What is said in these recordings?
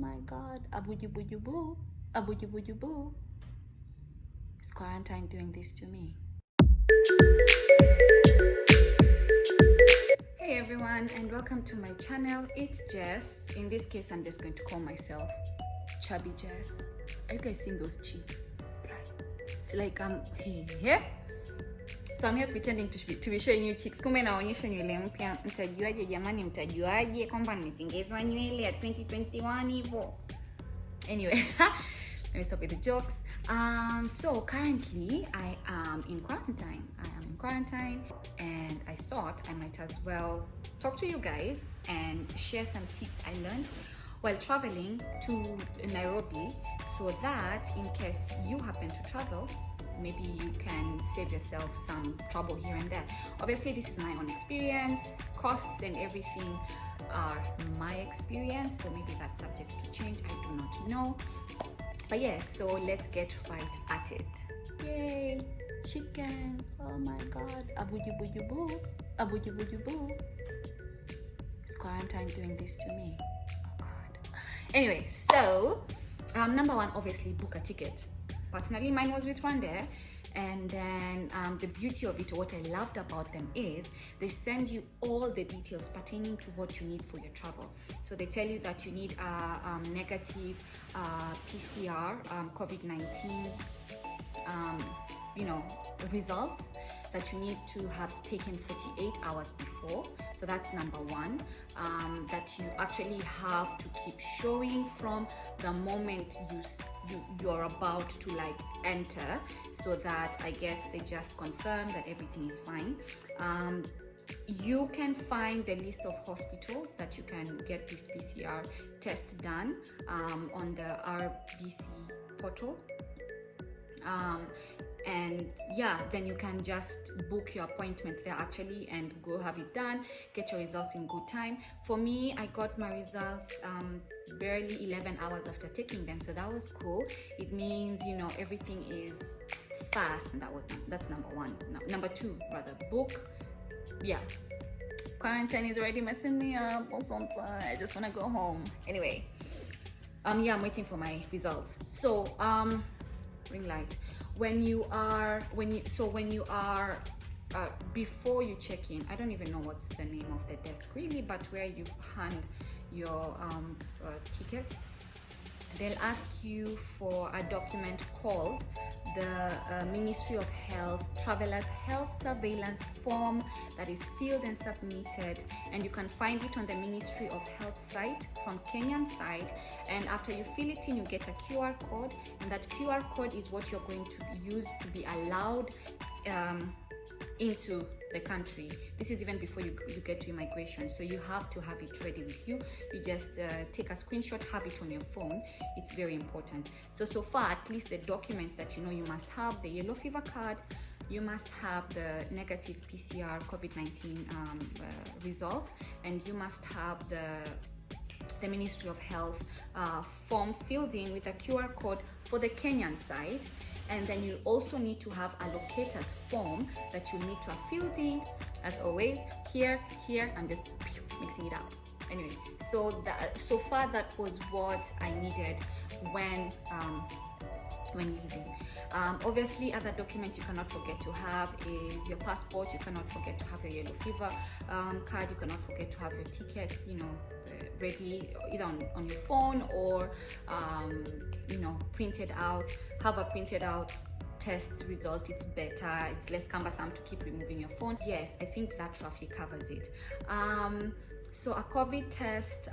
my god, abujubujubu, abujubujubu. Is quarantine doing this to me? Hey everyone, and welcome to my channel. It's Jess. In this case, I'm just going to call myself Chubby Jess. Are you guys seeing those cheeks? It's like I'm here. So I'm here pretending to be showing you cheeks. Kumbe naonyesha nywele mpya. Mtajuaje jamani, mtajuaje kwamba nimetengezwa nywele ya 2021 hivyo? Anyway, let me stop with the jokes. So currently I am in quarantine. And I thought I might as well talk to you guys and share some tips I learned while traveling to Nairobi, so that in case you happen to travel, maybe you can save yourself some trouble here and there. Obviously, this is my own experience. Costs and everything are my experience, so maybe that's subject to change. I do not know. But yes, so let's get right at it. Yay! Chicken! Oh my god! Abujubujubu! Abujubujubu! Is quarantine doing this to me? Oh god. Anyway, so number one, obviously book a ticket. Personally, mine was with Rwandan, and then the beauty of it, or what I loved about them, is they send you all the details pertaining to what you need for your travel. So they tell you that you need a negative PCR COVID-19 results that you need to have taken 48 hours before. So that's number one, that you actually have to keep showing from the moment you're about to like enter, so that I guess they just confirm that everything is fine. You can find the list of hospitals that you can get this PCR test done on the RBC portal. And yeah, then you can just book your appointment there actually and go have it done, get your results in good time. For me, I got my results barely 11 hours after taking them, so that was cool. It means, you know, everything is fast, and that's number one. Number two, rather, book. Yeah, quarantine is already messing me up or something. I just want to go home. Anyway, yeah, I'm waiting for my results. So ring light. When you are before you check in, I don't even know what's the name of the desk really, but where you hand your ticket, they'll ask you for a document called the Ministry of Health Travelers Health Surveillance Form that is filled and submitted, and you can find it on the Ministry of Health site from Kenyan side. And after you fill it in, you get a QR code, and that QR code is what you're going to use to be allowed into the country. This is even before you get to immigration, so you have to have it ready with you. You just take a screenshot, have it on your phone. It's very important. So far, at least the documents that you know you must have: the yellow fever card, you must have the negative PCR COVID-19 results, and you must have the Ministry of Health form filled in with a QR code for the Kenyan side. And then you also need to have a locator's form that you need to have filled in, as always. Here, I'm just mixing it up. Anyway, so far that was what I needed when leaving. Obviously, other documents you cannot forget to have is your passport. You cannot forget to have your yellow fever card. You cannot forget to have your tickets, you know, ready either on your phone or printed out. Have a printed out test result. It's better, it's less cumbersome to keep removing your phone. Yes, I think that roughly covers it. So a COVID test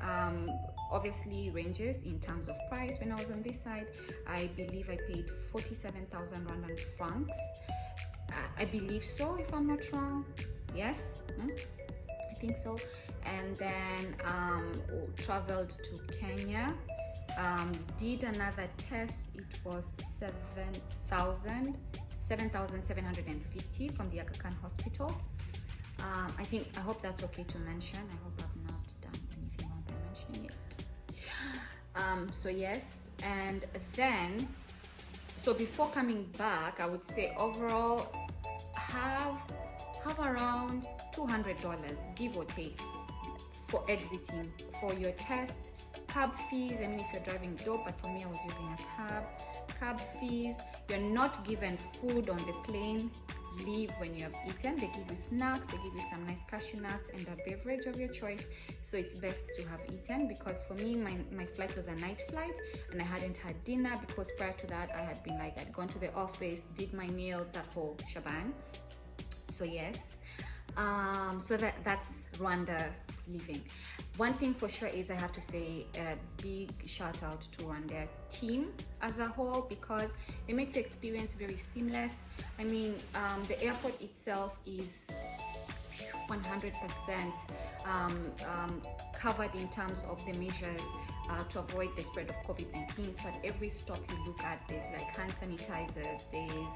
obviously ranges in terms of price. When I was on this side, I believe I paid 47,000 Rwandan francs. I believe so, if I'm not wrong. Yes, I think so. And then traveled to Kenya. Did another test. It was 7,750 from the Aga Khan Hospital. I hope that's okay to mention. I hope I've not done anything wrong by mentioning it. So yes, and then before coming back, I would say overall have around $200, give or take, for exiting, for your test cab fees. I mean, if you're driving dope, but for me, I was using a cab fees. You're not given food on the plane. Leave when you have eaten. They give you snacks, they give you some nice cashew nuts and a beverage of your choice. So it's best to have eaten, because for me, my flight was a night flight and I hadn't had dinner, because prior to that I had been like, I'd gone to the office, did my meals, that whole shebang. So yes, so that's Rwanda living. One thing for sure is I have to say a big shout out to Rwanda team as a whole, because they make the experience very seamless. I mean, the airport itself is 100% covered in terms of the measures to avoid the spread of COVID-19. So at every stop you look at, there's like hand sanitizers, there's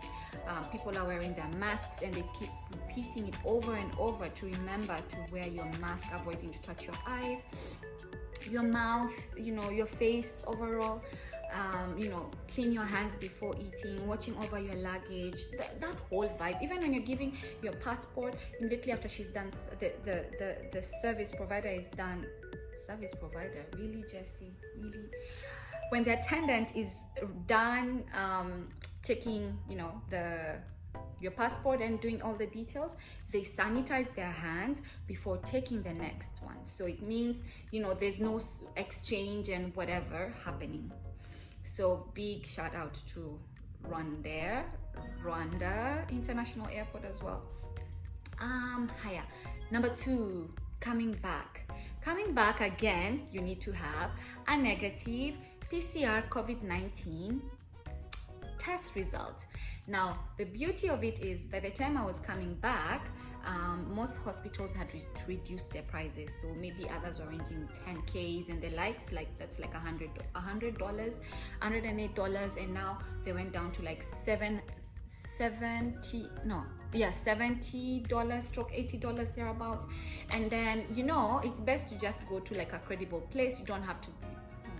people are wearing their masks, and they keep repeating it over and over to remember to wear your mask, avoiding to touch your eyes, your mouth, you know, your face overall. You know, clean your hands before eating, watching over your luggage, that whole vibe. Even when you're giving your passport, immediately after she's done, the service provider is done. Service provider, really, Jessie, really? When the attendant is done taking, you know, your passport and doing all the details, they sanitize their hands before taking the next one. So it means, you know, there's no exchange and whatever happening. So big shout out to Rwanda International Airport as well. Haya. Number 2, coming back again, you need to have a negative PCR COVID-19 test result. Now, the beauty of it is, by the time I was coming back, most hospitals had reduced their prices. So maybe others were ranging 10Ks and the likes, like that's like $108, and now they went down to like $70 stroke $80 thereabouts. And then, you know, it's best to just go to like a credible place. You don't have to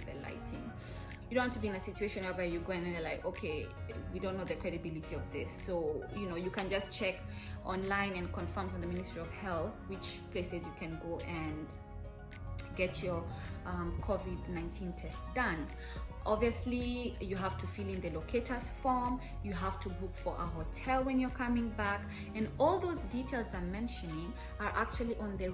the lighting. You don't have to be in a situation where you go and they're like, okay, we don't know the credibility of this. So, you know, you can just check online and confirm from the Ministry of Health which places you can go and get your COVID-19 test done. Obviously, you have to fill in the locators form, you have to book for a hotel when you're coming back, and all those details I'm mentioning are actually on the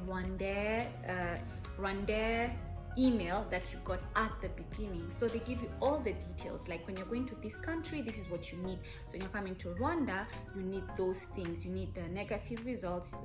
Rwanda email that you got at the beginning. So they give you all the details, like when you're going to this country, this is what you need. So when you're coming to Rwanda, you need those things. You need the negative results,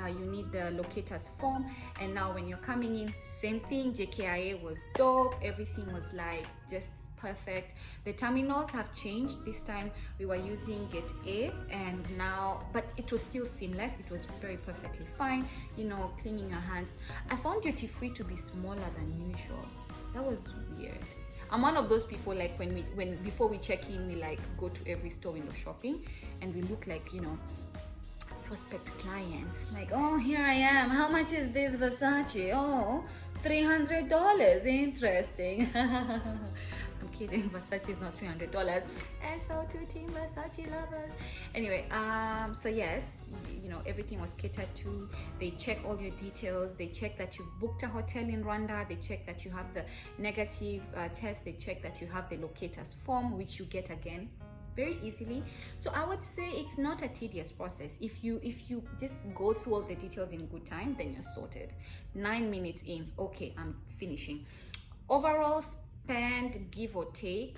you need the locators form, and now when you're coming in, same thing. JKIA was dope, everything was like just perfect. The terminals have changed. This time we were using Gate A, and now, but it was still seamless. It was very perfectly fine, you know, cleaning your hands. I found duty free to be smaller than usual. That was weird. I'm one of those people, like when before we check in, we like go to every store window shopping, and we look like, you know, prospect clients, like, oh, here I am, how much is this Versace? Oh, $300. Interesting. I'm kidding, Versace is not $300. SO to Team Versace lovers. Anyway, so yes, you know, everything was catered to. They check all your details. They check that you've booked a hotel in Rwanda. They check that you have the negative test. They check that you have the locators form, which you get again very easily. So I would say it's not a tedious process. If you just go through all the details in good time, then you're sorted. 9 minutes in, okay, I'm finishing. Overall spend, give or take,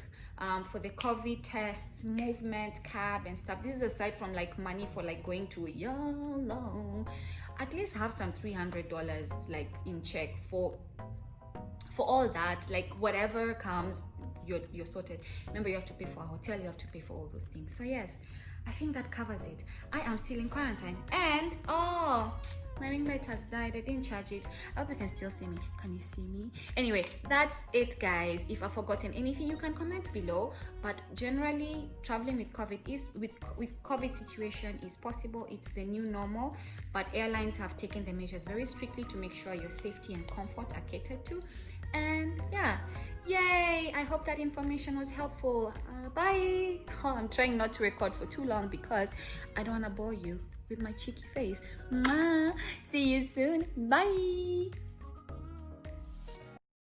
for the COVID tests, movement, cab and stuff, this is aside from like money for like going to YOLO, at least have some $300 like in check for all that. Like whatever comes, you're sorted. Remember, you have to pay for a hotel, you have to pay for all those things. So yes, I think that covers it. I am still in quarantine, and oh, my ring light has died. I didn't charge it. I hope you can still see me. Can you see me? Anyway, that's it, guys. If I've forgotten anything, you can comment below. But generally, traveling with COVID with COVID situation is possible. It's the new normal, but airlines have taken the measures very strictly to make sure your safety and comfort are catered to. And yeah, yay, I hope that information was helpful. Bye. Oh, I'm trying not to record for too long because I don't want to bore you with my cheeky face. Mwah. See you soon. Bye.